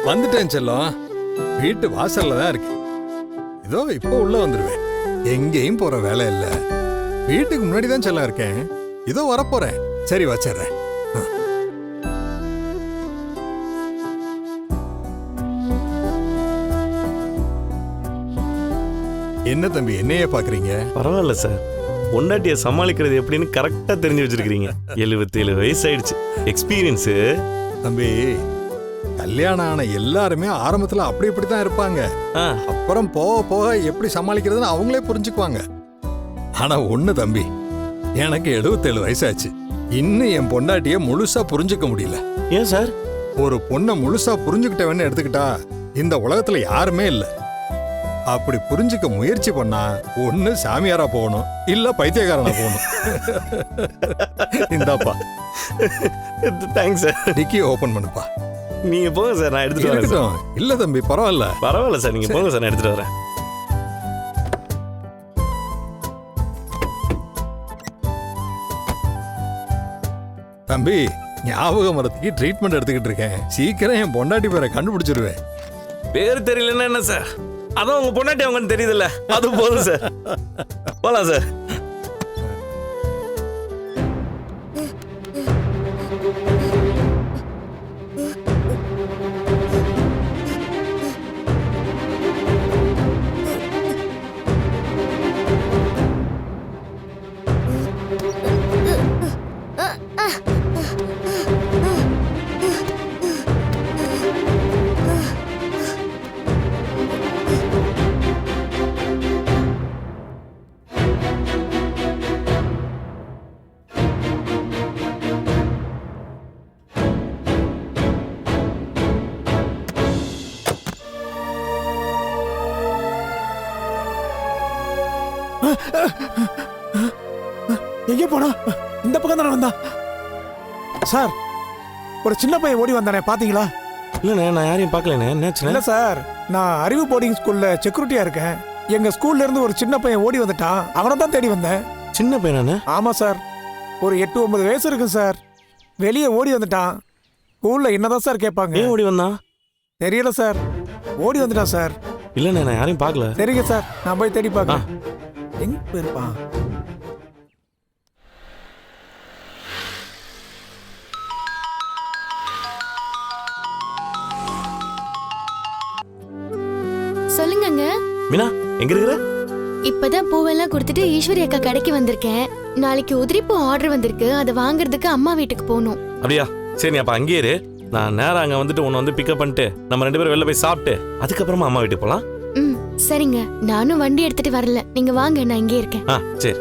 வந்துட்டேன் செல்லம். வீட்டு வாசல்ல தான் இருக்கு. இதோ இப்போ உள்ள வந்துருவேன். எங்கேயும் போற வேலை இல்ல. வீட்டுக்கு முன்னாடி தான் செல்லம் இருக்கேன். இதோ வரப்போறேன். சரி வச்சிடுறேன். என்ன தம்பி என்னையே பாக்குறீங்க? பரவாயில்ல சார், பொண்டாட்டியை சமாளிக்கிறது எப்படின்னு கரெக்டா தெரிஞ்சு வச்சிருக்கீங்க. 77 வயசு ஆயிடுச்சு, எக்ஸ்பீரியன்ஸு. தம்பி, கல்யாணம் ஆன எல்லாருமே ஆரம்பத்துல அப்படி இப்படித்தான் இருப்பாங்க. அப்புறம் போக போக எப்படி சமாளிக்கிறதுன்னு அவங்களே புரிஞ்சுக்குவாங்க. ஆனா ஒண்ணு தம்பி, எனக்கு 77 வயசாச்சு. இன்னும் என் பொண்டாட்டிய முழுசா புரிஞ்சுக்க முடியல. ஏன் சார்? ஒரு பொண்ணை முழுசா புரிஞ்சுக்கிட்டவன்னு எடுத்துக்கிட்டா இந்த உலகத்துல யாருமே இல்ல. அப்படி புரிஞ்சுக்க முயற்சி பண்ணா ஒண்ணு சாமியாரா போகணும், இல்ல பைத்தியக்காரனா போகணும். இந்தாப்பா. Thanks sir. டிக்கி ஓபன் பண்ணுப்பா. நீங்க போங்க சார், நான் எடுத்துட்டு வரேன். இல்ல தம்பி பரவாயில்ல. பரவாயில்ல சார், நீங்க போங்க சார், நான் எடுத்துட்டு வரேன். தம்பி, ஞாபக மரத்துக்கு ட்ரீட்மெண்ட் எடுத்துக்கிட்டு இருக்கேன். சீக்கிரம் என் பொண்டாட்டி பேரை கண்டுபிடிச்சிருவேன். பேர் தெரியலன்னா என்ன சார், அதான் உங்க பொண்டாட்டி அவங்கன்னு தெரியுதுல்ல, அது போதும் சார். போலாம் சார். எங்க போனா? இந்த பக்கம் தானே வந்தா? சார், ஒரு சின்ன பையன் ஓடி வந்தானே, பாத்தீங்களா? இல்லண்ணே, நான் யாரையும் பார்க்கலண்ணே. இல்ல சார், நான் அறிவு போர்டிங் ஸ்கூல்ல செக்யூரிட்டியா இருக்கேன். எங்க ஸ்கூல்ல இருந்து ஒரு சின்ன பையன் ஓடி வந்துட்டான். அவனை தான் தேடி வந்தேன். சின்ன பையனானே? ஆமா சார், ஒரு 8-9 வயசு இருக்கு சார். வெளியே ஓடி வந்துட்டான். ஸ்கூல்ல என்னதான் சார் கேட்பாங்க. ஏன் ஓடி வந்தான்? தெரியல சார், ஓடி வந்துட்டான் சார். இல்லண்ணே, நான் யாரையும் பார்க்கல. சரிங்க சார், நான் போய் தேடி பார்க்கறேன். எங்க போயிருப்பான்? சொல்லுங்கங்க. மீனா, எங்க இருக்கிற? இப்பதான் பூவெல்லாம் கொடுத்துட்டு ஈஸ்வரி அக்கா கடைக்கு வந்திருக்கேன். நாளைக்கு உதிரிப்பூ ஆர்டர் வந்திருக்கு, அதை வாங்குறதுக்கு அம்மா வீட்டுக்கு போகணும். அப்படியா? சரி, நீ அப்ப அங்கேயே இரு. நான் நேரம் அங்க வந்துட்டு உன்னை வந்து பிக்கப் பண்ணிட்டு நம்ம 2 பேரும் வெளில போய் சாப்பிட்டு அதுக்கப்புறமா அம்மா வீட்டுக்கு போலாம். சரிங்க, நானும் வண்டி எடுத்துட்டு வரல, நீங்க வாங்க, நான் இங்கே இருக்கேன். சரி.